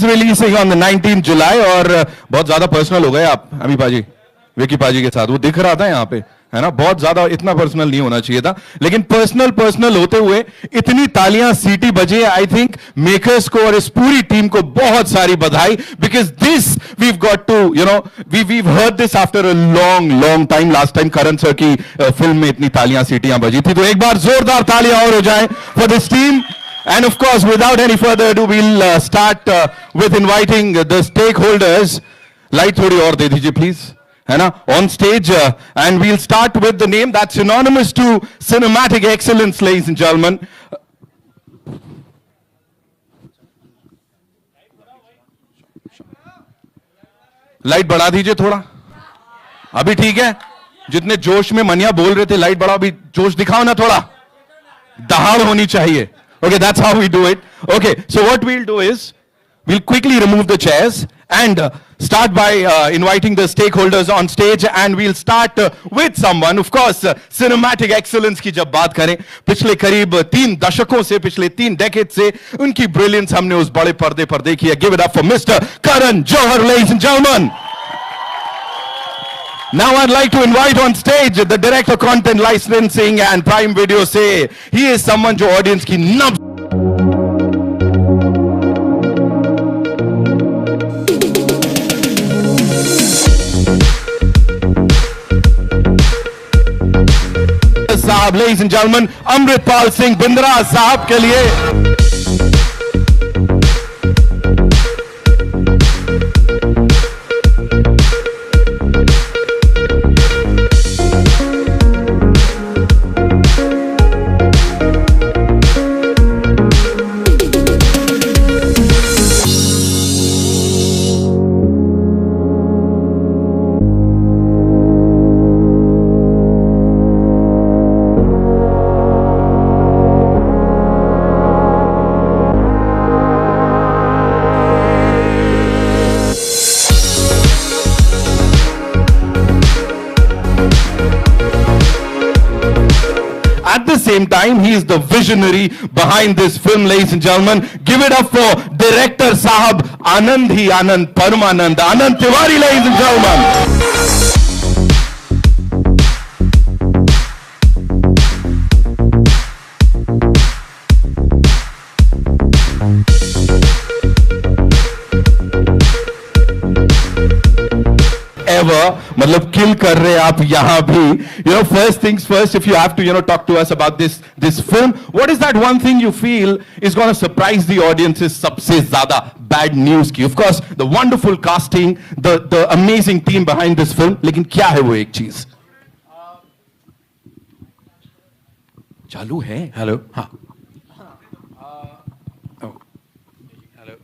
is releasing on the 19th July और बहुत ज्यादा पर्सनल हो गए आप अमी पाजी, विकी पाजी के साथ। वो दिख रहा था यहाँ पे, है ना, बहुत ज्यादा इतना पर्सनल नहीं होना चाहिए था, लेकिन पर्सनल होते हुए इतनी तालियां सीटी बजी। आई थिंक मेकर्स को और इस पूरी टीम को बहुत सारी बधाई, because this we've got to you know we've heard this after a long time. Last time Karan sir की फिल्म में इतनी तालियां सीटियां बजी थी, तो एक बार जोरदार तालियां और हो जाए for this team. And of course, without any further ado, we'll start with inviting the stakeholders. Light थोड़ी और दे दीजिए please, है ना, on stage, and we'll start with the name that's synonymous to cinematic excellence, ladies and gentlemen. Light बढ़ा दीजिए थोड़ा, अभी ठीक है? जितने जोश में मनिया बोल रहे थे, लाइट बढ़ाओ, अभी जोश दिखाओ ना थोड़ा, दहाड़ होनी चाहिए। Okay, that's how we do it. Okay, so what we'll do is, we'll quickly remove the chairs and start by inviting the stakeholders on stage, and we'll start with someone, of course, cinematic excellence की जब बात करें, पिछले करीब 3 दशकों से, पिछले 3 decade से उनकी ब्रिलियंस हमने उस बड़े पर्दे पर देखी है। Give it up for Mr. Karan Johar, ladies and gentlemen. Now I'd like to invite on stage the director content licensing and Prime Video से, he is someone जो audience की नब्ज साहब, ladies and gentlemen, Amritpal Singh Bindra साहब के लिए। At the same time, he is the visionary behind this film, ladies and gentlemen. Give it up for director Sahab Anand hi Anand Paramanand, Anand Tiwari, ladies and gentlemen. मतलब किल कर रहे आप यहां भी। You know, first things first, if you have to, you know, talk to us about this film, what is that one thing you feel is going to surprise the audiences सबसे ज्यादा bad news की? Of course, the wonderful casting, the amazing team behind this film, लेकिन क्या है वो एक चीज? चालू है? हेलो, हाँ, हेलो,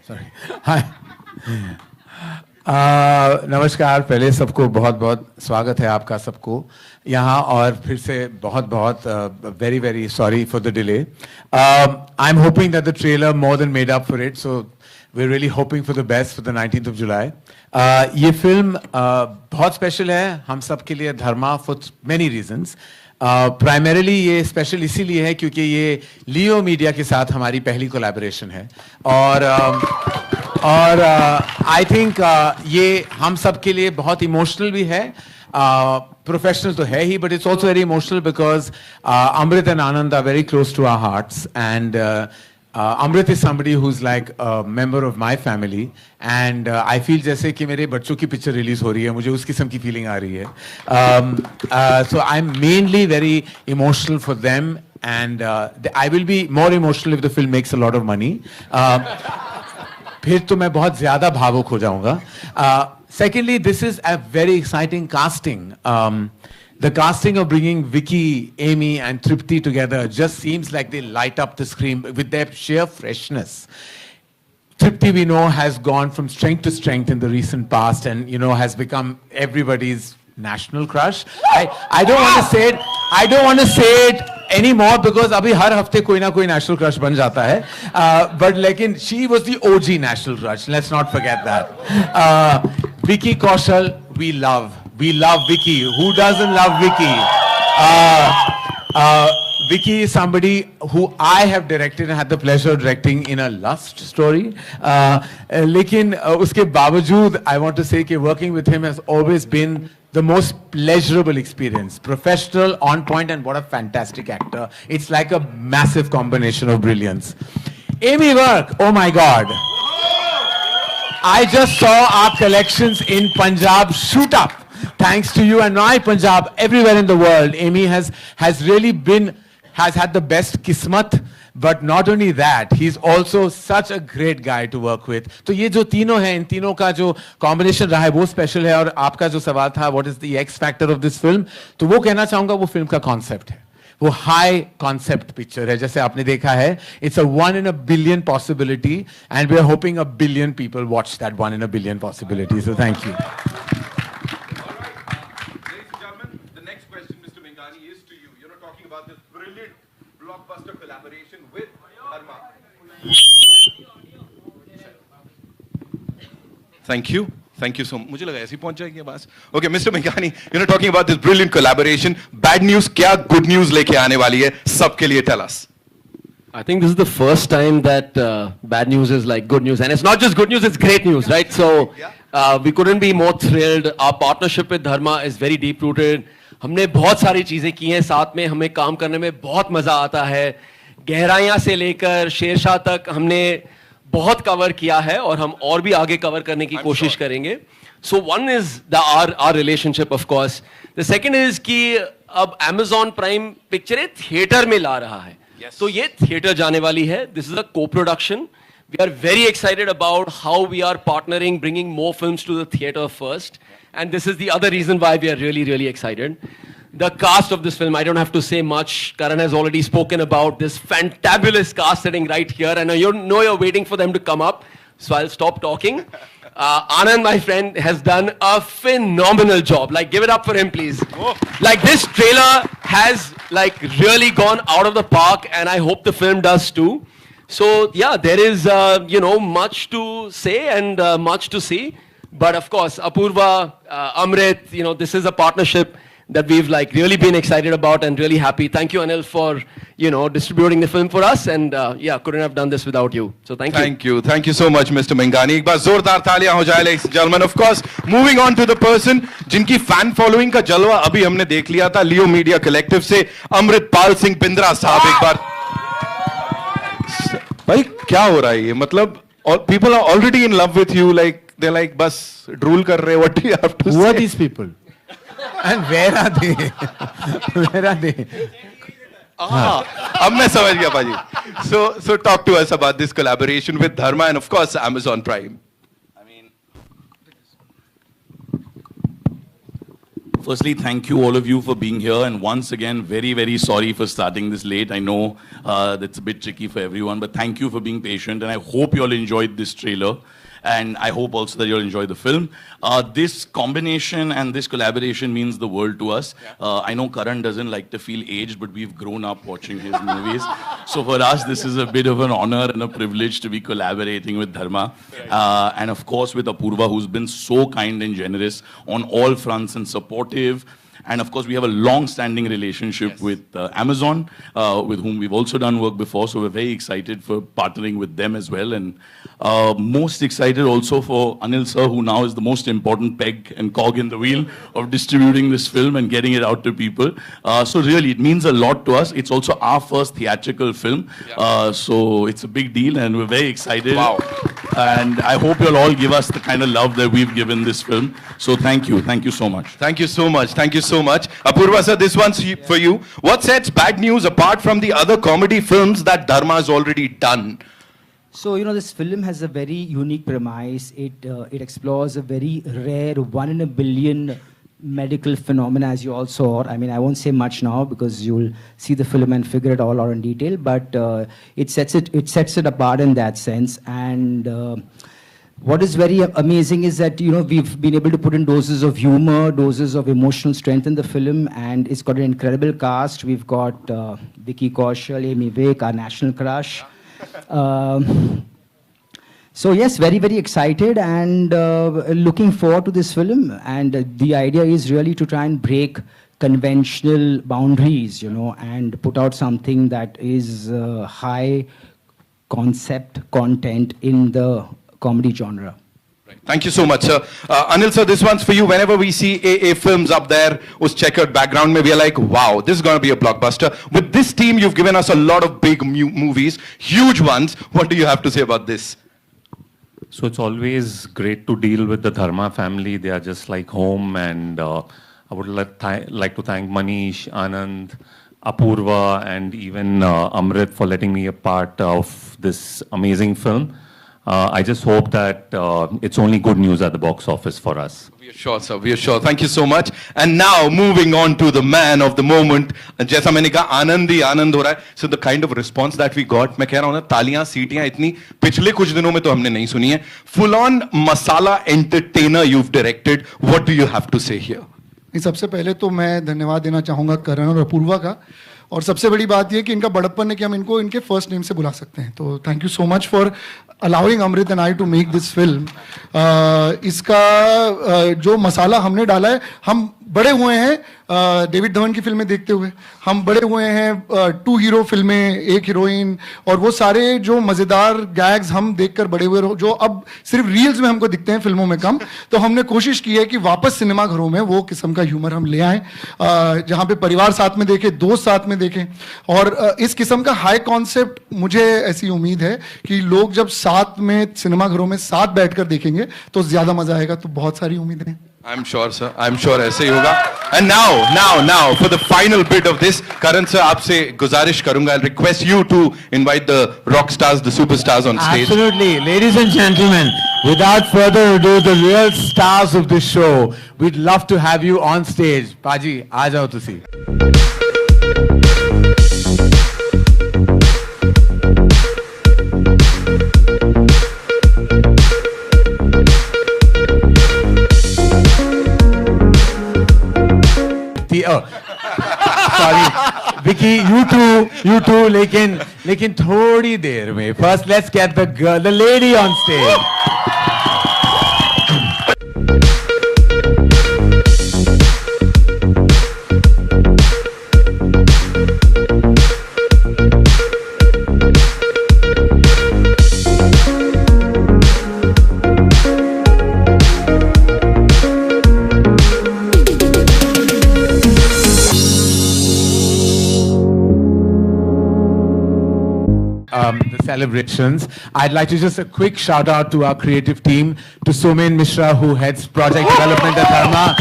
सॉरी, हाय, नमस्कार। पहले सबको बहुत बहुत स्वागत है आपका सबको यहाँ, और फिर से बहुत बहुत very very sorry for the delay. I am hoping that the trailer more than made up for it, so we are really hoping for the best for the 19th of July। ये film बहुत special है हम सब के लिए, Dharma, for many reasons. Primarily ये special इसीलिए है क्योंकि ये लियो मीडिया के साथ हमारी पहली कोलैबोरेशन है, और आई थिंक ये हम सब के लिए बहुत इमोशनल भी है। प्रोफेशनल तो है ही, but it's also very emotional because Amrit and Anand are very close to our hearts, and Amrit is somebody who's like a member of my family, and I feel जैसे कि मेरे बच्चों की पिक्चर रिलीज हो रही है, मुझे उस किस्म की फीलिंग आ रही है। So I'm mainly very emotional for them, and I will be more emotional if the film makes a lot of money. फिर तो मैं बहुत ज्यादा भावुक हो जाऊंगा। Secondly, this is a very exciting casting. The casting of bringing Vicky, Amy and Tripti together just seems like they light up the screen with their sheer freshness. Tripti, we know, has gone from strength to strength in the recent past, and you know, has become everybody's national crush. I don't want to say it. I don't want to say it anymore because अभी हर हफ्ते कोई ना कोई national crush बन जाता है. But लेकिन she was the OG national crush. Let's not forget that. Vicky Kaushal, we love. We love Vicky. Who doesn't love Vicky? Vicky is somebody who I have directed and had the pleasure of directing in a lust story. लेकिन उसके बावजूद I want to say कि working with him has always been the most pleasurable experience. Professional, on point, and what a fantastic actor. It's like a massive combination of brilliance. Amy Work, oh my God. I just saw our collections in Punjab shoot up. Thanks to you and my Punjab, everywhere in the world, Amy has had the best kismat. But not only that, he's also such a great guy to work with. तो ये जो तीनों हैं, इन तीनों का जो combination रहा है वो special है. और आपका जो सवाल था, what is the X factor of this film? तो वो कहना चाहूँगा वो film का concept है. वो high concept picture है, जैसे आपने देखा है. It's a 1 in a billion possibility, and we are hoping a billion people watch that 1 in a billion possibility. So thank you. Blockbuster collaboration with Dharma. Thank you so much. मुझे लगा ऐसे ही पहुंच जाएगी बस. Okay, Mr. Menghani, talking about this brilliant collaboration. Bad news क्या good news लेके आने वाली है सबके लिए? Tell us. I think this is the first time that bad news is like good news, and it's not just good news; it's great news, right? So we couldn't be more thrilled. Our partnership with Dharma is very deep rooted. हमने बहुत सारी चीजें की हैं साथ में. हमें काम करने में बहुत मजा आता है. गहराइयां से लेकर शेरशाह तक हमने बहुत कवर किया है और हम और भी आगे कवर करने की कोशिश करेंगे. So one is our relationship, of course. The second is कि अब Amazon Prime पिक्चरें थिएटर में ला रहा है. तो ये थिएटर जाने वाली है. This is a co-production. We are very excited about how we are partnering, bringing more films to the theater first. And this is the other reason why we are really, really excited. The cast of this film, I don't have to say much. Karan has already spoken about this fantabulous cast sitting right here. And you know you're waiting for them to come up. So I'll stop talking. Anand, my friend, has done a phenomenal job. Like, give it up for him, please. Oh. Like, this trailer has, like, really gone out of the park. And I hope the film does too. So, yeah, there is, much to say and much to see. But of course, Apurva, Amrit, this is a partnership that we've like really been excited about and really happy. Thank you, Anil, for, distributing the film for us. And couldn't have done this without you. So thank you. Thank you so much, Mr. Menghani. एक बार जोरदार तालियां हो जाए, ladies and gentlemen. Of course, moving on to the person जिनकी fan following का जलवा अभी हमने देख लिया था, Leo Media Collective से अमृतपाल सिंह बिंद्रा साहब. एक बार भाई क्या हो रहा है ये? मतलब people are already in love with you, like they're like बस drool कर रहे. What do you have to say? Who are these people? And where are they? Where are they? अब मैं समझ गया पाजी. So talk to us about this collaboration with Dharma and of course Amazon Prime. Firstly, thank you all of you for being here, and once again, very, very sorry for starting this late. I know that's a bit tricky for everyone, but thank you for being patient, and I hope you all enjoyed this trailer, and I hope also that you'll enjoy the film. This combination and this collaboration means the world to us. I know Karan doesn't like to feel aged, but we've grown up watching his movies. So for us, this is a bit of an honor and a privilege to be collaborating with Dharma. And of course with Apurva, who's been so kind and generous on all fronts and supportive. And of course, we have a long-standing relationship with Amazon, with whom we've also done work before. So we're very excited for partnering with them as well. And most excited also for Anil sir, who now is the most important peg and cog in the wheel of distributing this film and getting it out to people. So really, it means a lot to us. It's also our first theatrical film. So it's a big deal and we're very excited. Wow. And I hope you'll all give us the kind of love that we've given this film. So thank you. Thank you so much. Thank you so much. Thank you so much. Apurva sir, this one's for you. What sets Bad News apart from the other comedy films that Dharma has already done? So, this film has a very unique premise. It explores a very rare 1 in a billion medical phenomena, as you all saw. I mean, I won't say much now because you'll see the film and figure it all out in detail. But it sets it apart in that sense. And what is very amazing is that we've been able to put in doses of humor, doses of emotional strength in the film, and it's got an incredible cast. We've got Vicky Kaushal, Amy Vick, our national crush. So yes, very, very excited and looking forward to this film. And the idea is really to try and break conventional boundaries, you know, and put out something that is high concept content in the comedy genre. Thank you so much, sir. Anil sir, this one's for you. Whenever we see AA films up there, us checkered background, mein, we are like, wow, this is going to be a blockbuster. With this team, you've given us a lot of big movies, huge ones. What do you have to say about this? So it's always great to deal with the Dharma family. They are just like home, and I would like to thank Manish, Anand, Apurva, and even Amrit for letting me a part of this amazing film. I just hope that it's only good news at the box office for us. We are sure, sir. We are sure. Thank you so much. And now, moving on to the man of the moment. जैसा मैंने कहा, आनंद ही आनंद हो रहा है. So the kind of response that we got, मैं कह रहा हूँ ना, तालियां, सीटियां इतनी पिछले कुछ दिनों में तो हमने नहीं सुनी है. Full on masala entertainer you've directed. What do you have to say here? सबसे पहले तो मैं धन्यवाद देना चाहूँगा करण और अपूर्वा का, और सबसे बड़ी बात यह कि इनका बड़प्पन है कि हम इनको इनके फर्स्ट नेम से बुला सकते हैं. तो thank you so much for allowing Amrit and I to make this film. इसका जो मसाला हमने डाला है, हम बड़े हुए हैं डेविड धवन की फिल्में देखते हुए, हम बड़े हुए हैं 2 हीरो फिल्में, 1 हीरोइन, और वो सारे जो मज़ेदार गैग्स हम देखकर बड़े हुए, जो अब सिर्फ रील्स में हमको दिखते हैं, फिल्मों में कम. तो हमने कोशिश की है कि वापस सिनेमा घरों में वो किस्म का ह्यूमर हम ले आएँ, जहाँ पे परिवार साथ में देखे, दोस्त साथ में देखें. और इस किस्म का हाई कॉन्सेप्ट, मुझे ऐसी उम्मीद है कि लोग जब साथ में सिनेमा घरों में साथ बैठकर देखेंगे तो ज़्यादा मज़ा आएगा. तो बहुत सारी उम्मीदें हैं. I'm sure, sir. I'm sure ऐसे ही होगा. And now, for the final bit of this, Karan sir, आपसे गुजारिश करूंगा. I'll request you to invite the rock stars, the superstars on stage. Absolutely. Ladies and gentlemen, without further ado, the real stars of this show, we'd love to have you on stage. Paji, aa jao tusi. Sorry, Vicky, you too, लेकिन थोड़ी देर में. First, let's get the lady on stage. The celebrations. I'd like to just a quick shout out to our creative team, to Somen Mishra, who heads project development at Dharma,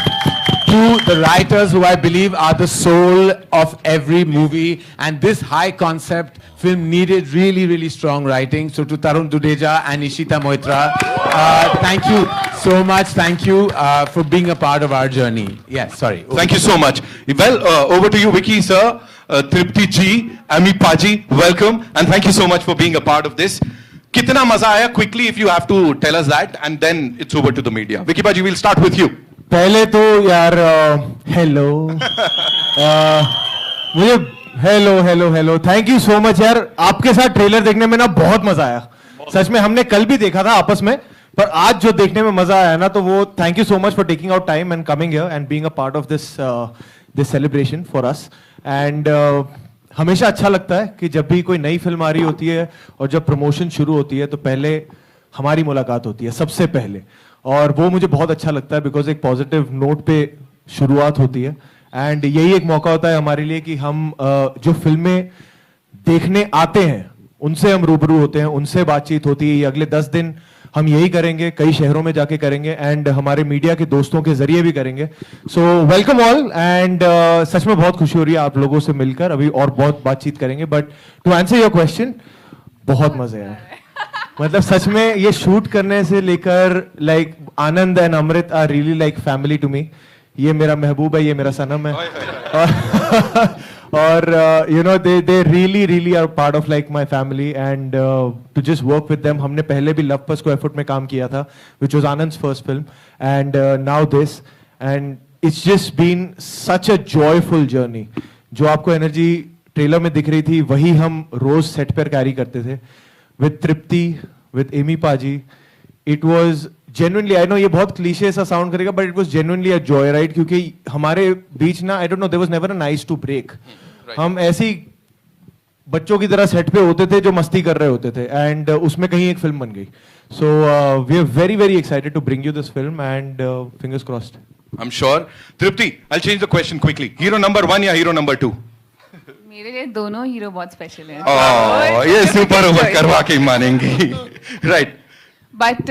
to the writers who I believe are the soul of every movie, and this high concept film needed really, really strong writing. So to Tarun Dudeja and Ishita Moitra, thank you so much. Thank you for being a part of our journey. Yes, sorry. Thank you so much. Well, over to you, Vicky sir. Tripti ji, Ami Paji, welcome, and thank you so much for being a part of this. Kitna maza aaya? Quickly, if you have to tell us that, and then it's over to the media. Vicky Paji, we'll start with you. पहले तो यार hello मुझे hello thank you so much यार. आपके साथ trailer देखने में ना बहुत मजा आया. सच में हमने कल भी देखा था आपस में, पर आज जो देखने में मजा आया ना, तो वो thank you so much for taking out time and coming here and being a part of this celebration for us. And हमेशा अच्छा लगता है कि जब भी कोई नई फिल्म आ रही होती है और जब प्रमोशन शुरू होती है तो पहले हमारी मुलाकात होती है सबसे पहले, और वो मुझे बहुत अच्छा लगता है बिकॉज एक पॉजिटिव नोट पे शुरुआत होती है. एंड यही एक मौका होता है हमारे लिए कि हम जो फिल्में देखने आते हैं उनसे हम रूबरू होते हैं, उनसे बातचीत होती है. ये अगले 10 दिन हम यही करेंगे, कई शहरों में जाके करेंगे एंड हमारे मीडिया के दोस्तों के जरिए भी करेंगे. So welcome all and such में बहुत खुशी हो रही है आप लोगों से मिलकर. अभी और बहुत बातचीत करेंगे, but to answer your question, बहुत मजे आए. मतलब सच में ये शूट करने से लेकर like Anand and Amrit are really like family to me. ये मेरा महबूब है, ये मेरा सनम है. और you know they really are part of like my family and to just work with them. हमने पहले भी लव पस को एफर्ट में काम किया था, which was Anand's first film, and now this, and it's just been such a joyful journey. जो आपको एनर्जी ट्रेलर में दिख रही थी वही हम रोज सेट पर कैरी करते थे with Tripti, with Amy Paji. It was genuinely, I know ये बहुत क्लीशे सा साउंड करेगा, but it was genuinely a joy ride, क्योंकि हमारे बीच ना, I don't know, there was never a nice to break. हम ऐसी बच्चों की तरह सेट पे होते थे जो मस्ती कर रहे होते थे, and उसमें कहीं एक फिल्म बन गई. So we are very very excited to bring you this film, and fingers crossed. I'm sure. Tripti, I'll change the question quickly. Hero number 1 या hero number 2? मेरे लिए दोनों हीरो बहुत स्पेशल हैं. ये सुपर ओवर करवा के मानेंगी. Right. But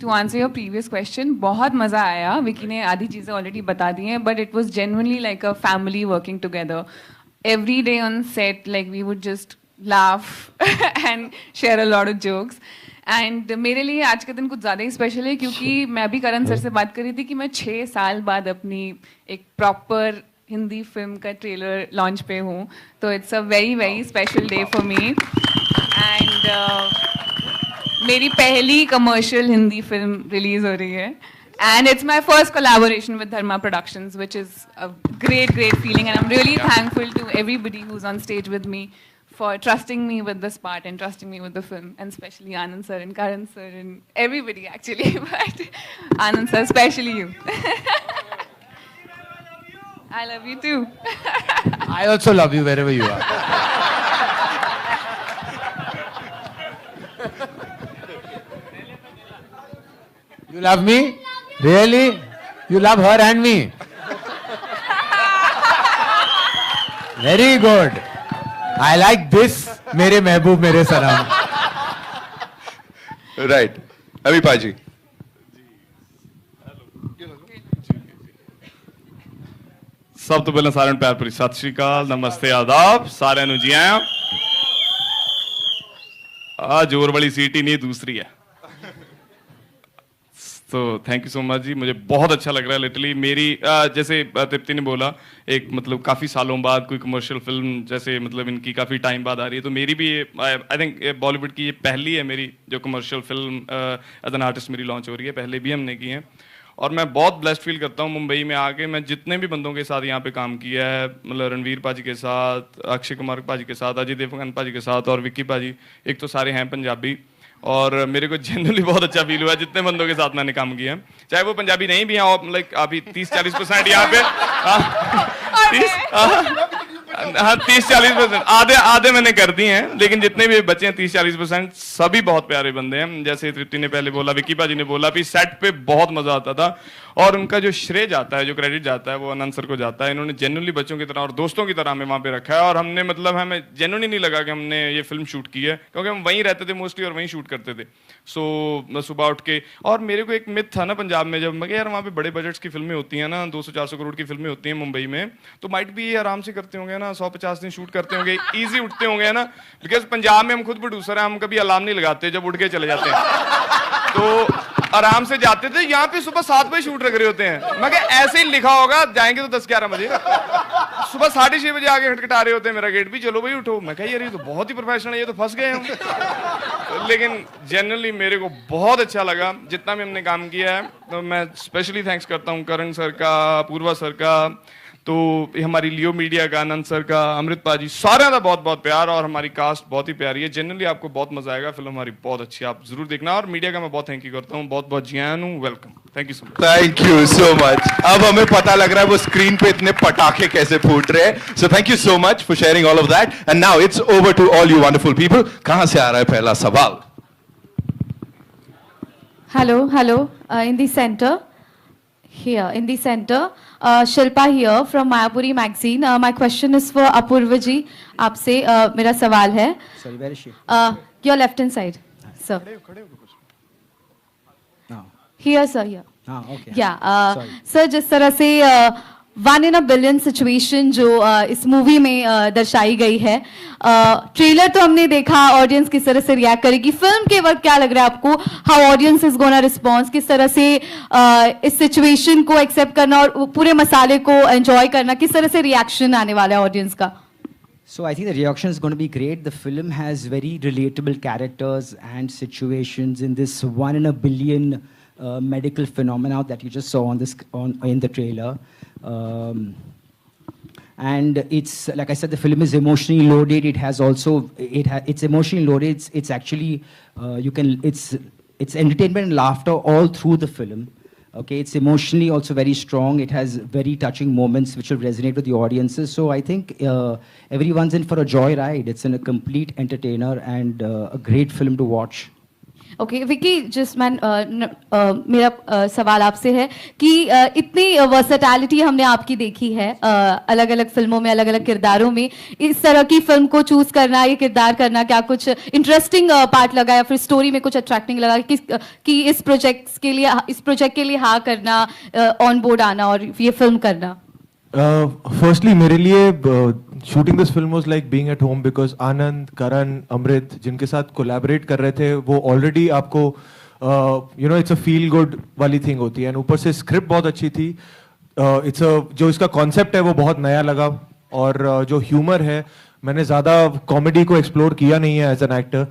to answer your previous question, बहुत मजा आया. विकी ने आधी चीजें ऑलरेडी बता दी हैं, but it was genuinely like a family working together. Every day on set, like we would just laugh and share a lot of jokes. And मेरे लिए आज का दिन कुछ ज़्यादा ही स्पेशल है, क्योंकि मैं अभी करण सर से बात कर रही थी कि मैं 6 साल बाद अपनी एक प्रॉपर हिंदी फिल्म का ट्रेलर लॉन्च पे हूँ. तो it's a very very special day for me. And मेरी पहली कमर्शियल हिंदी फिल्म रिलीज हो रही है, and it's my first collaboration with Dharma Productions, which is a great feeling, and I'm really thankful to everybody who's on stage with me for trusting me with this part and trusting me with the film, and especially Anand sir and Karan sir and everybody actually, but Anand sir, especially you. I love you too. I also love you wherever you are. You love me? Really? You love her and me? Very good. I like this. मेरे महबूब मेरे सनम. Right. अभी पाजी. सब तो पहले सारे प्यार भरी सत श्री अकाल, नमस्ते, आदाब, सारे नु जी आया. जोर वाली सीट ही नहीं, दूसरी है. तो थैंक यू सो मच जी, मुझे बहुत अच्छा लग रहा है. लिटरली मेरी जैसे तृप्ति ने बोला, एक मतलब काफ़ी सालों बाद कोई कमर्शियल फिल्म जैसे मतलब इनकी काफ़ी टाइम बाद आ रही है, तो मेरी भी आई थिंक बॉलीवुड की ये पहली है मेरी जो commercial film as an artist मेरी लॉन्च हो रही है. पहले भी हमने की है और मैं बहुत ब्लेस्ड फील करता हूँ. मुंबई में आके मैं जितने भी बंदों के साथ यहाँ पे काम किया है, मतलब रणवीर पाजी के साथ, अक्षय कुमार पाजी के साथ, अजय देवगन पाजी के साथ और विक्की पाजी, एक तो सारे हैं पंजाबी, और मेरे को जनरली बहुत अच्छा फील हुआ जितने बंदों के साथ मैंने काम किया है, चाहे वो पंजाबी नहीं भी हैं, और लाइक अभी 30-40% यहाँ पे 30-40% आधे मैंने कर दिए हैं, लेकिन जितने भी बचे हैं 30-40% सभी बहुत प्यारे बंदे हैं. जैसे तृप्ति ने पहले बोला, विक्की पाजी ने बोला, अभी सेट पे बहुत मजा आता था, और उनका जो श्रेय जाता है, जो क्रेडिट जाता है, वो आनंद सर को जाता है. इन्होंने जेन्युइनली बच्चों की तरह और दोस्तों की तरह हमें वहाँ पे रखा है, और हमने मतलब हमें जेन्युइनली नहीं लगा कि हमने ये फिल्म शूट की है, क्योंकि हम वहीं रहते थे मोस्टली और वहीं शूट करते थे. सो सुबह उठ के, और मेरे को एक मिथ था ना पंजाब में, जब मैं यार वहाँ पे बड़े बजट्स की फिल्में होती हैं ना, 200-400 करोड़ की फिल्में होती हैं मुंबई में, तो माइट भी ये आराम से करते होंगे ना, 150 दिन शूट करते होंगे, ईजी उठते होंगे ना. बिकॉज पंजाब में हम खुद प्रोड्यूसर हैं, हम कभी अलार्म नहीं लगाते, जब उठ के चले जाते हैं तो आराम से जाते थे. यहाँ पे सुबह 7 बजे शूट रख रहे होते हैं. मैं क्या ऐसे ही लिखा होगा, जाएंगे तो 10-11 बजे, सुबह 6:30 बजे आके खटखटा रहे होते हैं मेरा गेट भी, चलो भाई उठो. मैं कहा यार ये तो बहुत ही प्रोफेशनल है, ये तो फंस गए हम. लेकिन जनरली मेरे को बहुत अच्छा लगा जितना भी हमने काम किया है. तो मैं स्पेशली थैंक्स करता हूँ करण सर का, अपूर्वा सर का, तो हमारी लियो मीडिया का, आनंद सर का, अमृत पाजी, सारे का बहुत बहुत प्यार, और हमारी कास्ट बहुत ही प्यारी है. जनरली आपको बहुत मजा आएगा, फिल्म हमारी बहुत अच्छी है, आप जरूर देखना. और मीडिया का मैं बहुत थैंक यू करता हूँ, बहुत बहुत जियान हूँ, welcome, thank you so much. Thank you so much. अब हमें पता लग रहा है वो स्क्रीन पे इतने पटाखे कैसे फूट रहे हैं. So thank you so much for sharing all of that. And now it's over to all you wonderful people. कहां से आ रहा है पहला सवाल? Hello, in the center, here, in the center, Shilpa here from Mayapuri magazine. My question is for Apurva ji. आपसे मेरा सवाल है. Sorry, where is she? Your left hand side, sir. No. Here, sir, here. Okay. Yeah, Sorry. sir, जिस तरह से 1 in a billion situation जो इस movie में दर्शाई गई है, ट्रेलर तो हमने देखा, ऑडियंस किस तरह से रिएक्ट करेगी, फिल्म के वक्त क्या लग रहा है आपको, how audience is gonna response, किस तरह से इस सिचुएशन को एक्सेप्ट करना और पूरे मसाले को एंजॉय करना, किस तरह से रिएक्शन आने वाला है ऑडियंस का? So I think the reaction is going to be great. The film has very relatable characters and situations in this 1 in a billion medical phenomena that you just saw in the trailer. And it's like I said, the film is emotionally loaded. It has also it's emotionally loaded. It's actually it's entertainment and laughter all through the film. Okay, it's emotionally also very strong. It has very touching moments which will resonate with the audiences. So I think everyone's in for a joyride. It's a complete entertainer and a great film to watch. Okay Vicky just man मेरा सवाल आपसे है कि इतनी versatility हमने आपकी देखी है अलग अलग फिल्मों में अलग अलग किरदारों में, इस तरह की फिल्म को चूज करना, ये किरदार करना, क्या कुछ इंटरेस्टिंग पार्ट लगा या फिर स्टोरी में कुछ अट्रैक्टिंग लगा कि इस प्रोजेक्ट के लिए हाँ करना, ऑन बोर्ड आना और ये फिल्म करना? फर्स्टली मेरे लिए shooting this film was like being at home because Anand, Karan, Amrit जिनके साथ कोलैबोरेट कर रहे थे वो ऑलरेडी आपको you know it's a feel good वाली थिंग होती है, एंड ऊपर से स्क्रिप्ट बहुत अच्छी थी. इट्स जो इसका कॉन्सेप्ट है वो बहुत नया लगा, और जो ह्यूमर है मैंने ज़्यादा कॉमेडी को एक्सप्लोर किया नहीं है एज एन एक्टर.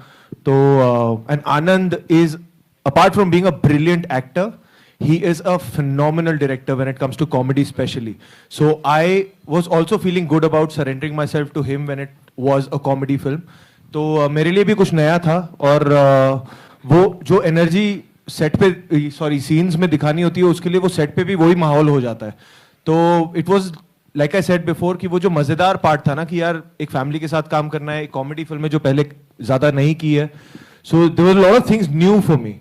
तो and Anand is apart from being a brilliant actor, he is a phenomenal director when it comes to comedy especially. So I was also feeling good about surrendering myself to him when it was a comedy film. तो मेरे लिए भी कुछ नया था, और वो जो एनर्जी सेट पे सीन्स में दिखानी होती है उसके लिए वो सेट पे भी वही माहौल हो जाता है. तो it was like I said before कि वो जो मज़ेदार पार्ट था ना कि यार एक फैमिली के साथ काम करना है, एक कॉमेडी फिल्म में जो पहले ज़्यादा नहीं की है. So there was a lot of things new for me.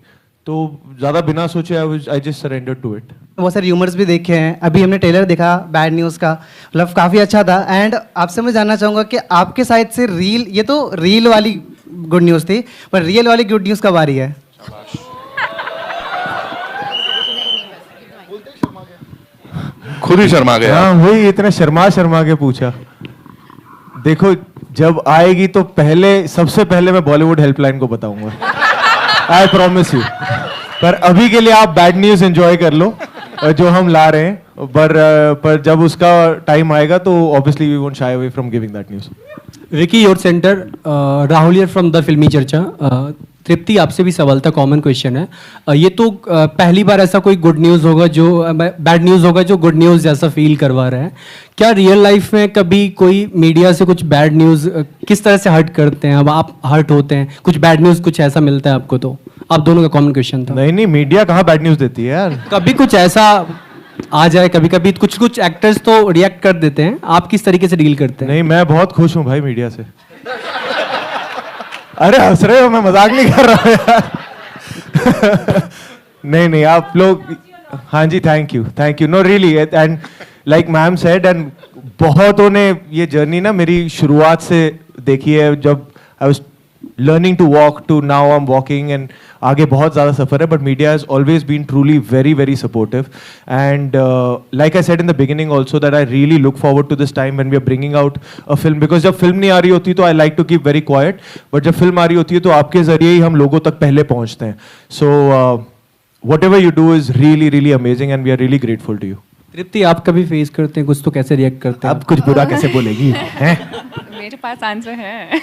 तो ज़्यादा बिना सोचे I just surrender to it. बहुत सारे र्यूमर्स भी देखे हैं, अभी हमने ट्रेलर देखा बैड न्यूज़ का, मतलब काफ़ी अच्छा था. एंड आपसे मैं जानना चाहूँगा कि आपके साइड से रील, ये तो रील वाली गुड न्यूज़ थी, पर रियल वाली गुड न्यूज़ कब आ रही है? खुद ही शर्मा गया. हाँ वही, इतना शर्मा के पूछा. देखो जब आएगी तो सबसे पहले मैं बॉलीवुड हेल्पलाइन को बताऊंगा. I promise you. पर अभी के लिए आप बैड न्यूज एंजॉय कर लो जो हम ला रहे हैं, पर जब उसका टाइम आएगा तो obviously we won't shy away from giving that news. Vicky your centre, Rahul here from the Filmy Charcha. तृप्ति आपसे भी सवाल था, कॉमन क्वेश्चन है. ये तो पहली बार ऐसा कोई गुड न्यूज़ होगा जो बैड न्यूज़ होगा जो गुड न्यूज़ जैसा फील करवा रहा है. क्या रियल लाइफ में कभी कोई मीडिया से कुछ बैड न्यूज़ किस तरह से हर्ट करते हैं? अब आप हर्ट होते हैं, कुछ बैड न्यूज़ कुछ ऐसा मिलता है आपको? तो आप दोनों का कॉमन क्वेश्चन था. नहीं मीडिया कहाँ बैड न्यूज़ देती है यार. कभी कुछ ऐसा आ जाए, कभी कुछ एक्टर्स तो रिएक्ट कर देते हैं, आप किस तरीके से डील करते हैं? नहीं मैं बहुत खुश हूँ भाई मीडिया से. अरे हंस रहे हो, मैं मजाक नहीं कर रहा यार. नहीं आप लोग, हाँ जी thank you. No really, and like ma'am said, and बहुतों ने ये जर्नी ना मेरी शुरुआत से देखी है, जब I was learning to walk to now I am walking, and आगे बहुत ज़्यादा सफ़र है. But media has always been truly very very supportive, and like I said in the beginning also that I really look forward to this time when we are bringing out a film. Because जब film नहीं आ रही होती तो I like to keep very quiet, but जब film आ रही होती है तो आपके जरिए ही हम लोगों तक पहले पहुँचते हैं. सो whatever you do is really really amazing, and we are really grateful to you. तृप्ति आप कभी फेस करते हैं कुछ तो कैसे रिएक्ट करते हैं? अब कुछ बुरा कैसे बोलेगी हैं? मेरे पास आंसर है.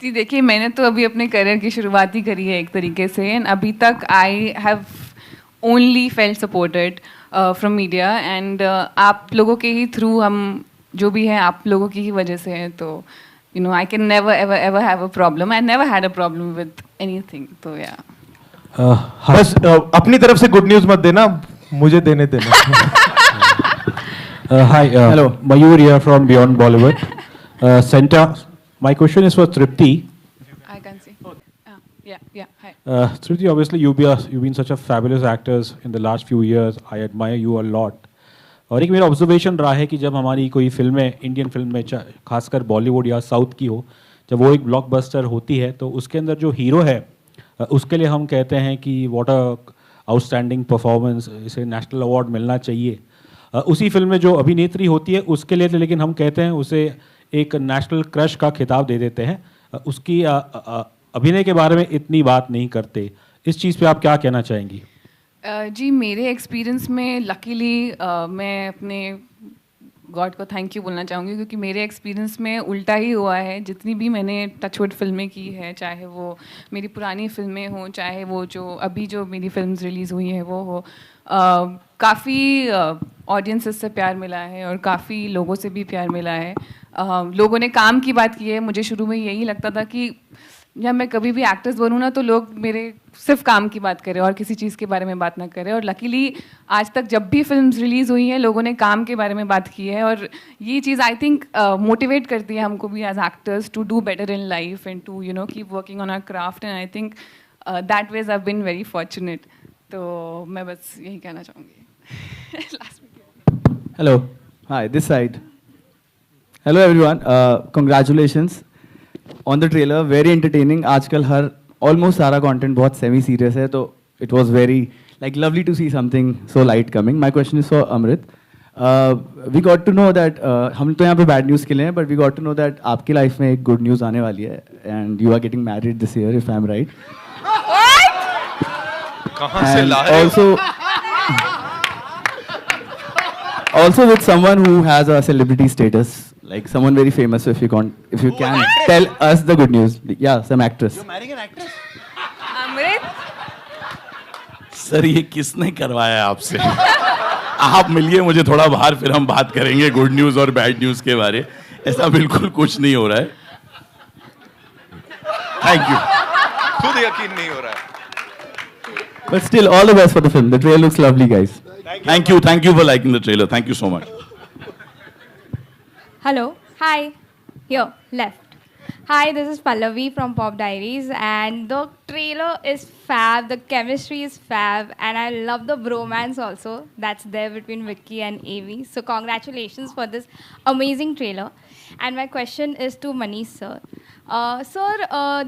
जी देखिए, मैंने तो अभी अपने करियर की शुरुआत ही करी है एक तरीके से, एंड अभी तक I have only felt supported from media, and आप लोगों के ही थ्रू हम जो भी हैं आप लोगों की ही वजह से हैं. तो you know I can never ever ever have a problem. I never had a problem with anything. तो या बस अपनी तरफ से गुड न्यूज मत देना, मुझे देने देना. Hi, hello, Mayur here from Beyond Bollywood Center. My question is for Tripti. I can see. Yeah. Hi. Tripti, obviously you've been such a fabulous actors in the last few years. I admire you a lot. और एक मेरा observation रहा है कि जब हमारी कोई फिल्में इंडियन फिल्म में खासकर बॉलीवुड या साउथ की हो, जब वो एक ब्लॉकबस्टर होती है तो उसके अंदर जो हीरो है उसके लिए हम कहते हैं कि व्हाट अ आउटस्टैंडिंग परफॉर्मेंस, इसे नेशनल अवार्ड मिलना चाहिए. उसी फिल्म में जो अभिनेत्री होती है उसके लिए तो लेकिन हम कहते हैं उसे एक नेशनल क्रश का खिताब दे देते हैं. उसकी अभिनय के बारे में इतनी बात नहीं करते. इस चीज़ पे आप क्या कहना चाहेंगी? जी मेरे एक्सपीरियंस में लकीली मैं अपने गॉड को थैंक यू बोलना चाहूँगी, क्योंकि मेरे एक्सपीरियंस में उल्टा ही हुआ है. जितनी भी मैंने टचवुड फिल्में की है, चाहे वो मेरी पुरानी फिल्में हों, चाहे वो जो अभी जो मेरी फिल्म्स रिलीज़ हुई हैं वो हो, काफ़ी ऑडियंसेस से प्यार मिला है और काफ़ी लोगों से भी प्यार मिला है. लोगों ने काम की बात की है. मुझे शुरू में यही लगता था कि या मैं कभी भी एक्ट्रेस बनूँ ना तो लोग मेरे सिर्फ काम की बात करें और किसी चीज़ के बारे में बात ना करें। और लकीली आज तक जब भी फिल्म्स रिलीज़ हुई हैं लोगों ने काम के बारे में बात की है, और ये चीज़ आई थिंक मोटिवेट करती है हमको भी as actors to do better in life and to keep working on our craft. And I think that was I been very fortunate. तो मैं बस यही कहना चाहूँगी। Hello, hi, this side. Hello everyone, congratulations on the trailer, very entertaining. आजकल हर almost सारा content बहुत semi serious है, तो it was very like lovely to see something so light coming. My question is for Amrit. We got to know that हम तो यहाँ पे bad news के लिए हैं, but we got to know that आपकी life में एक good news आने वाली है, and you are getting married this year, if I'm right. कहाँ से ला रहे हो? Also with someone who has a celebrity status, like someone very famous. So if you can tell us the good news. Yeah, some actress. You're marrying an actress? Amrit, sir ये किसने करवाया आपसे? आप मिलिए मुझे थोड़ा बाहर, फिर हम बात करेंगे गुड न्यूज और बैड न्यूज के बारे। ऐसा बिल्कुल कुछ नहीं हो रहा है। Thank you. खुद यकीन नहीं हो रहा है। But still, all the best for the film. The trailer looks lovely, guys. Thank you for liking the trailer. Thank you so much. Hello. Hi. Here, left. Hi, this is Pallavi from Pop Diaries, and the trailer is fab. The chemistry is fab, and I love the bromance also that's there between Vicky and Avi. So congratulations for this amazing trailer. And my question is to Manish sir. Sir,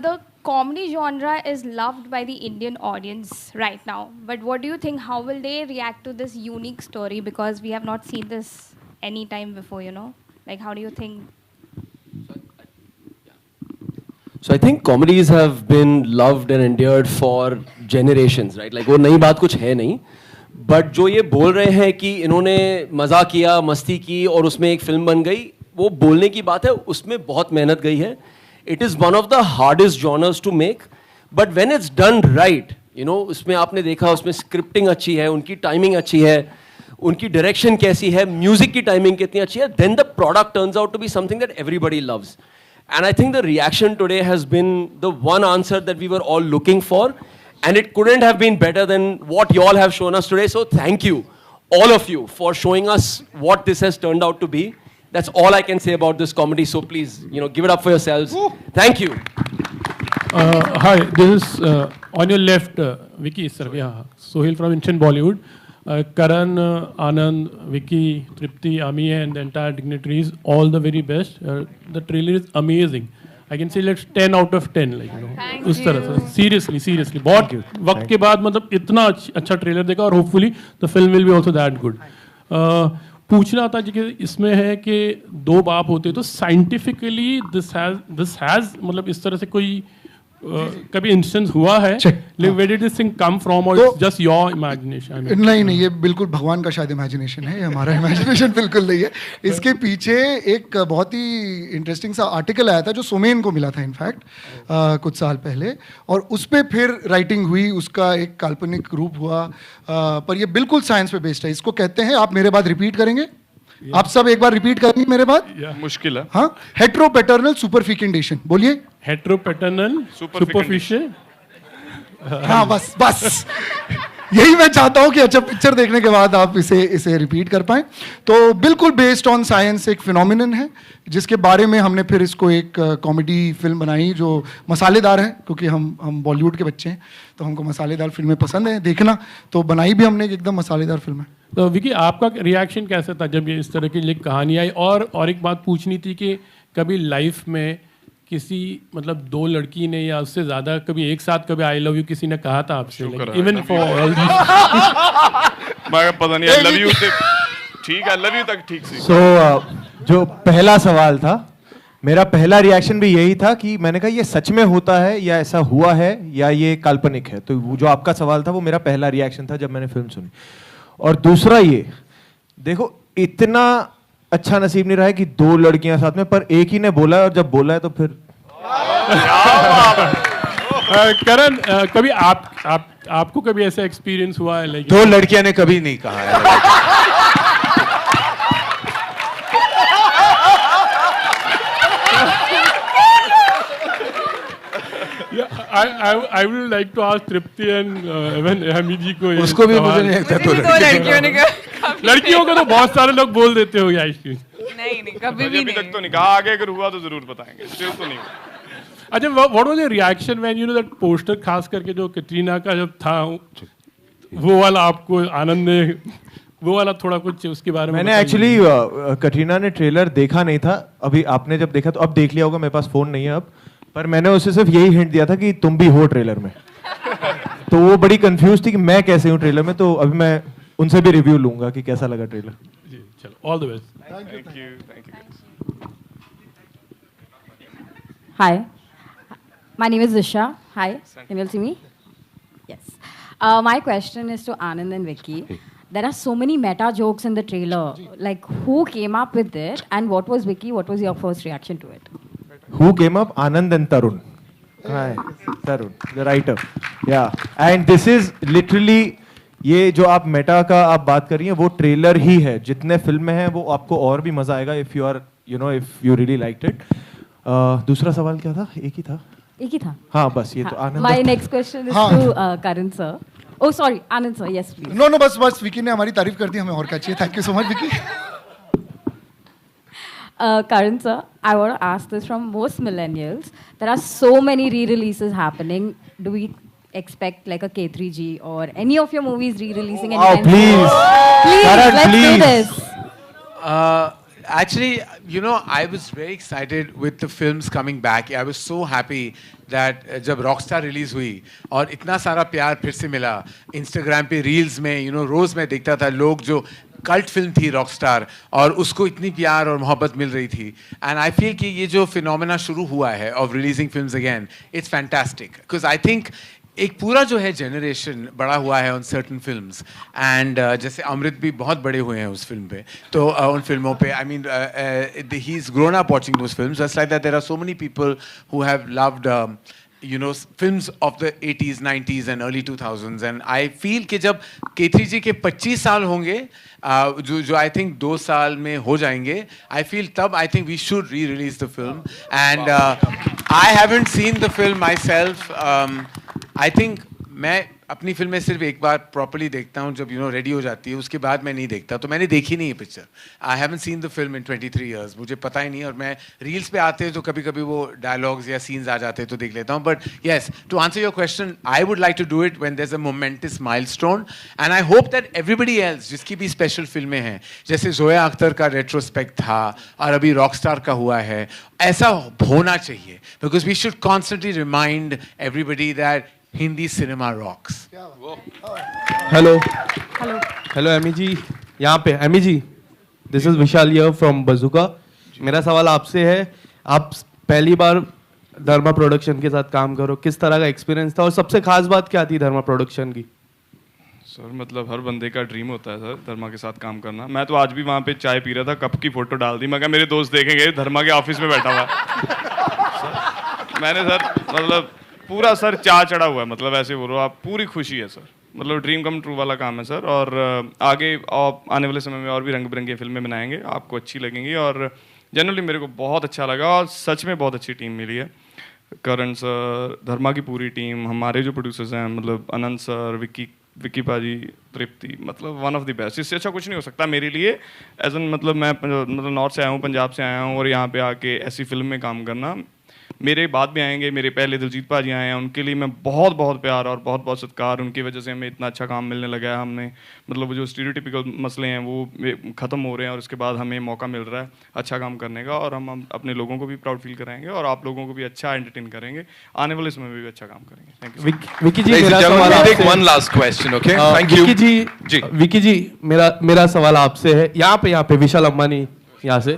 the comedy genre is loved by the Indian audience right now. But what do you think? How will they react to this unique story? Because we have not seen this any time before, Like, how do you think? So I think comedies have been loved and endured for generations, right? Like वो नई बात कुछ है नहीं, but जो ये बोल रहे हैं कि इन्होंने मजा किया, मस्ती की और उसमें एक फिल्म बन गई, वो बोलने की बात है, उसमें बहुत मेहनत गई है. It is one of the hardest genres to make, but when it's done right, उसमें आपने देखा उसमें स्क्रिप्टिंग अच्छी है, उनकी टाइमिंग अच्छी है, उनकी डायरेक्शन कैसी है, म्यूजिक की टाइमिंग कितनी अच्छी है, then the product turns out to be something that everybody loves. And I think the reaction today has been the one answer that we were all looking for, and it couldn't have been better than what you all have shown us today. So thank you, all of you, for showing us what this has turned out to be. That's all I can say about this comedy. So please, give it up for yourselves. Thank you. Hi, this is on your left, Vicky Sarvia, Sohail from Instant Bollywood. Karan, Anand, Vicky, Tripti, Ami, and the entire dignitaries, all the very best. The trailer is amazing. I can say let's 10 out of 10, उस तरह से seriously बहुत वक्त के बाद मतलब इतना अच्छा ट्रेलर देखा और hopefully the film will be also that good. पूछना था कि इसमें है कि दो बाप होते तो scientifically this has मतलब इस तरह से कोई कभी इंस्टेंस हुआ है, लेकिन where did this thing come from or it's just your imagination? नहीं ये बिल्कुल भगवान का शायद इमेजिनेशन है, ये हमारा इमेजिनेशन बिल्कुल नहीं है. इसके पीछे एक बहुत ही इंटरेस्टिंग सा आर्टिकल आया था जो सोमेन को मिला था इनफैक्ट कुछ साल पहले, और उस पर फिर राइटिंग हुई, उसका एक काल्पनिक रूप हुआ, पर ये बिल्कुल साइंस पे बेस्ड है. इसको कहते हैं, आप मेरे बाद रिपीट करेंगे, आप सब एक बार रिपीट करेंगे मेरे बाद. मुश्किल है. हाँ, हेट्रोपैटर्नल सुपरफिकेंडेशन. बोलिए. हेट्रोपैटर्नल सुपरफिशियल. हाँ बस यही मैं चाहता हूँ कि अच्छा पिक्चर देखने के बाद आप इसे रिपीट कर पाएं. तो बिल्कुल बेस्ड ऑन साइंस एक फिनोमिनन है जिसके बारे में हमने फिर इसको एक कॉमेडी फिल्म बनाई जो मसालेदार है, क्योंकि हम बॉलीवुड के बच्चे हैं तो हमको मसालेदार फिल्में पसंद है देखना, तो बनाई भी हमने एकदम मसालेदार फिल्म है. तो विकी आपका रिएक्शन कैसा था जब ये इस तरह की कहानी आई? और एक बात पूछनी थी कि कभी लाइफ में किसी मतलब दो लड़की ने या उससे ज्यादा कभी एक साथ कभी आई लव यू किसी ने कहा था आपसे? इवन फॉर ऑल मैं पता नहीं आई लव यू ठीक है, आई लव यू तक ठीक सी. जो पहला सवाल था, मेरा पहला रिएक्शन भी यही था कि मैंने कहा ये सच में होता है या ऐसा हुआ है या ये काल्पनिक है. तो जो आपका सवाल था वो मेरा पहला रिएक्शन था जब मैंने फिल्म सुनी. और दूसरा ये देखो, इतना अच्छा नसीब नहीं रहा है कि दो लड़कियां साथ में, पर एक ही ने बोला है और जब बोला है तो फिर करण कभी आपको कभी ऐसा एक्सपीरियंस हुआ है? दो लड़कियां ने कभी नहीं कहा है. I would like to ask Tripti and even Hami जी को ये उसको भी सवाल। मुझे नहीं लगता तो लड़कियों ने कहा लड़कियों को तो बहुत सारे लोग बोल देते हो आइसक्रीम। नहीं कभी भी अभी तक नहीं। तो नहीं कहा, आगे अगर हुआ तो जरूर बताएंगे, स्टिल तो नहीं हुआ। अच्छा, what was your reaction when you know that poster, खास करके जो कैटरीना का जब था वो वाला, आपको आनंद ने वो वाला थोड़ा कुछ उसके बारे में? मैंने एक्चुअली कटरीना ने ट्रेलर देखा नहीं था, अभी आपने जब देखा तो अब देख लिया होगा, मेरे पास फोन नहीं है अब, पर मैंने उसे सिर्फ यही हिंट दिया था कि तुम भी हो ट्रेलर में। तो वो बड़ी कंफ्यूज थी कि मैं कैसे हूँ ट्रेलर में, तो अभी मैं उनसे भी रिव्यू लूंगा कि कैसा लगा ट्रेलर। जी चलो, all the best. Thank you. Hi, my name is Disha. Hi, can you all see me? Yes. My question is to Anand and Vicky. There are so many meta jokes in the trailer. Like, who came up with it, and what was Vicky? What was your first reaction to it? Who came up? Anand and Tarun. Hi, Tarun, the writer. Yeah, and this is literally ये जो आप Meta का आप बात कर रही हैं वो ट्रेलर ही है, जितने फिल्म में है वो आपको और भी मजा आएगा if you are if you really liked it. दूसरा सवाल क्या था? एक ही था। हाँ बस ये तो आनंद। My next question is to Karan sir. Oh sorry, Anand sir. Yes please. No बस विकी ने हमारी तारीफ कर दी, हमें और क्या चाहिए। Thank you so much Vicky. Karan sir, I want to ask this from most millennials. There are so many re-releases happening. Do we expect like a K3G or any of your movies re-releasing anytime soon? Please, Karan, let's do please. this. Actually, I was very excited with the films coming back. I was so happy that जब Rockstar release हुई और इतना सारा प्यार फिर से मिला Instagram पे रील्स में, रोज मैं देखता था लोग जो कल्ट फिल्म थी रॉकस्टार और उसको इतनी प्यार और मोहब्बत मिल रही थी। एंड आई फील कि ये जो फिनोमेना शुरू हुआ है of releasing films again, it's fantastic because I think एक पूरा जो है जनरेशन बड़ा हुआ है ऑन सर्टन फिल्म्स एंड जैसे अमृत भी बहुत बड़े हुए हैं उस फिल्म पे, तो उन फिल्मों पे I mean he is grown up watching those films just like that there are so many people who have loved films of the 80s, 90s and early 2000s, and I feel कि जब K3G के 25 साल होंगे जो I think 2 साल में हो जाएंगे, I feel तब I think we should re-release the film and I haven't seen the film myself. I think मैं अपनी फिल्में सिर्फ एक बार प्रॉपर्ली देखता हूँ जब रेडी हो जाती है, उसके बाद मैं नहीं देखता, तो मैंने देखी नहीं है picture. I haven't seen the film in 23 years, मुझे पता ही नहीं, और मैं रील्स पे आते हैं तो कभी कभी वो डायलॉग्स या सीन्स आ जाते हैं तो देख लेता हूँ। But yes, to answer your question, I would like to do it when there is a momentous milestone and I hope that everybody else जिसकी भी स्पेशल फिल्में हैं, जैसे जोया अख्तर का रेट्रोस्पेक्ट था और अभी रॉकस्टार का हुआ है, ऐसा होना चाहिए because we should constantly remind everybody that Hindi cinema rocks. Hello Amy ji, यहाँ पे Amy ji, this is Vishal here from Bazooka. मेरा सवाल आपसे है, आप पहली बार धर्मा प्रोडक्शन के साथ काम करो, किस तरह का एक्सपीरियंस था और सबसे खास बात क्या थी धर्मा प्रोडक्शन की? सर मतलब हर बंदे का ड्रीम होता है सर धर्मा के साथ काम करना। मैं तो आज भी वहाँ पे चाय पी रहा था, कप की फोटो डाल दी, मैं कहा मेरे दोस्त देखेंगे धर्मा के ऑफिस में बैठा हुआ मैंने सर मतलब पूरा सर चाह चढ़ा हुआ है, मतलब ऐसे बोलो आप, पूरी खुशी है सर, मतलब ड्रीम कम ट्रू वाला काम है सर। और आगे आने वाले समय में और भी रंग बिरंगी फिल्में बनाएंगे, आपको अच्छी लगेंगी और जनरली मेरे को बहुत अच्छा लगा और सच में बहुत अच्छी टीम मिली है। करण सर, धर्मा की पूरी टीम, हमारे जो प्रोड्यूसर्स हैं मतलब अनंत सर, विक्की पाजी, तृप्ति, मतलब वन ऑफ द बेस्ट, इससे अच्छा कुछ नहीं हो सकता मेरे लिए एज एन, मतलब मैं मतलब नॉर्थ से आया हूँ, पंजाब से आया हूँ और यहाँ पे आके ऐसी फिल्म में काम करना, मेरे बाद भी आएंगे, मेरे पहले दिलजीत पाजी आए हैं, उनके लिए मैं बहुत बहुत प्यार और बहुत बहुत सत्कार, उनकी वजह से हमें इतना अच्छा काम मिलने लगा है। हमने मतलब जो स्टीरियोटिपिकल मसले हैं वो ख़त्म हो रहे हैं और उसके बाद हमें मौका मिल रहा है अच्छा काम करने का और हम अपने लोगों को भी प्राउड फील कराएंगे और आप लोगों को भी अच्छा एंटरटेन करेंगे, आने वाले समय में भी अच्छा काम करेंगे। Thank you. विकी जी, मेरा सवाल आपसे, one last question, okay? Thank you Vicky ji, मेरा सवाल आपसे है, यहाँ पे विशाल अंबानी यहाँ से।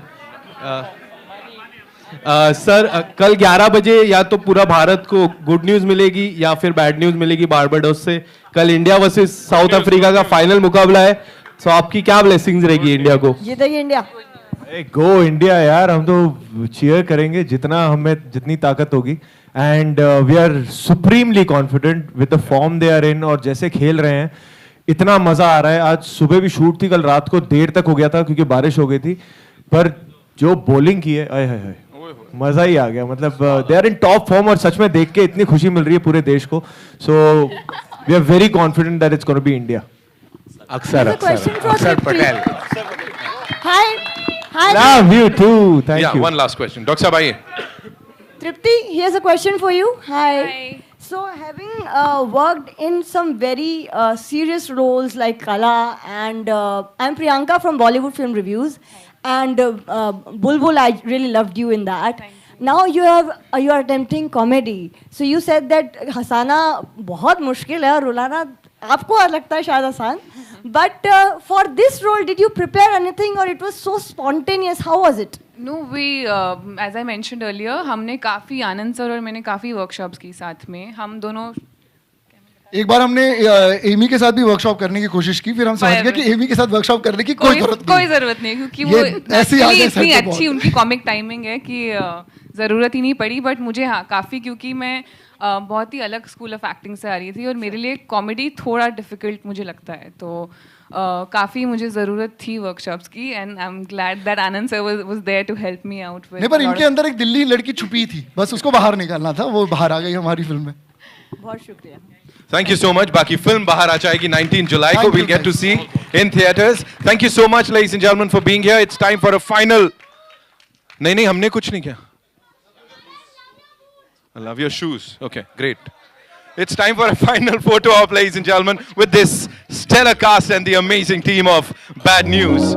सर कल 11 बजे या तो पूरा भारत को गुड न्यूज मिलेगी या फिर बैड न्यूज मिलेगी बारबाडोस से। कल इंडिया वर्सेस साउथ अफ्रीका का फाइनल मुकाबला है, तो आपकी क्या ब्लेसिंग्स रहेगी इंडिया को? जीतेगी इंडिया। गो इंडिया यार, हम तो चीयर करेंगे जितना हमें जितनी ताकत होगी and we are supremely confident with the form they are in और जैसे खेल रहे हैं, इतना मजा आ रहा है। आज सुबह भी शूट थी, कल रात को देर तक हो गया था क्योंकि बारिश हो गई थी, पर जो बॉलिंग की है, आए हाय हाय मजा ही आ गया, मतलब they are in top form और सच में देख के इतनी खुशी मिल रही है पूरे देश को. So we are very confident that it's gonna be India. Akshar Patel. Hi. Love you too. Thank Yeah, you. one last question. Dr. Saab, आइए. Tripti, here's a question for you. Hi. So, having worked in some very serious roles like Kala, and I'm Priyanka from Bollywood Film Reviews, and Bulbul, I really loved you in that. Now you are attempting comedy. So you said that हंसाना बहुत मुश्किल है और रुलाना आपको लगता है शायद आसान. But for this role, did you prepare anything or it was so spontaneous? How was it? No, we, as I mentioned earlier, हमने काफ़ी आनंद सर और मैंने काफ़ी वर्कशॉप्स की साथ में. हम दोनों एक बार हमने एमी के साथ भी वर्कशॉप करने की कोशिश की, फिर हम समझ गए कि एमी के साथ वर्कशॉप करने की कोई जरूरत नहीं, क्योंकि वो इतनी अच्छी उनकी कॉमिक टाइमिंग है कि ज़रूरत ही नहीं पड़ी. बट मुझे हाँ काफ़ी, क्योंकि मैं बहुत ही अलग स्कूल ऑफ एक्टिंग से आ रही थी और मेरे लिए कॉमेडी थोड़ा डिफिकल्ट मुझे लगता है, तो काफ़ी मुझे ज़रूरत थी वर्कशॉप्स की. And I am glad that Anand sir was there to help me out with. नहीं, पर इनके अंदर एक दिल्ली लड़की छुपी थी, बस उसको बाहर निकालना था, वो बाहर आ गई हमारी फिल्म में. बहुत शुक्रिया. Thank you so much. बाकी फिल्म बाहर आ जाएगी 19 जुलाई को. We'll get to see in theaters. Thank you so much, ladies and gentlemen, for being here. It's time for a final. नहीं, हमने कुछ नहीं किया. I love your shoes. Okay, great. It's time for a final photo op, ladies and gentlemen, with this stellar cast and the amazing team of Bad News.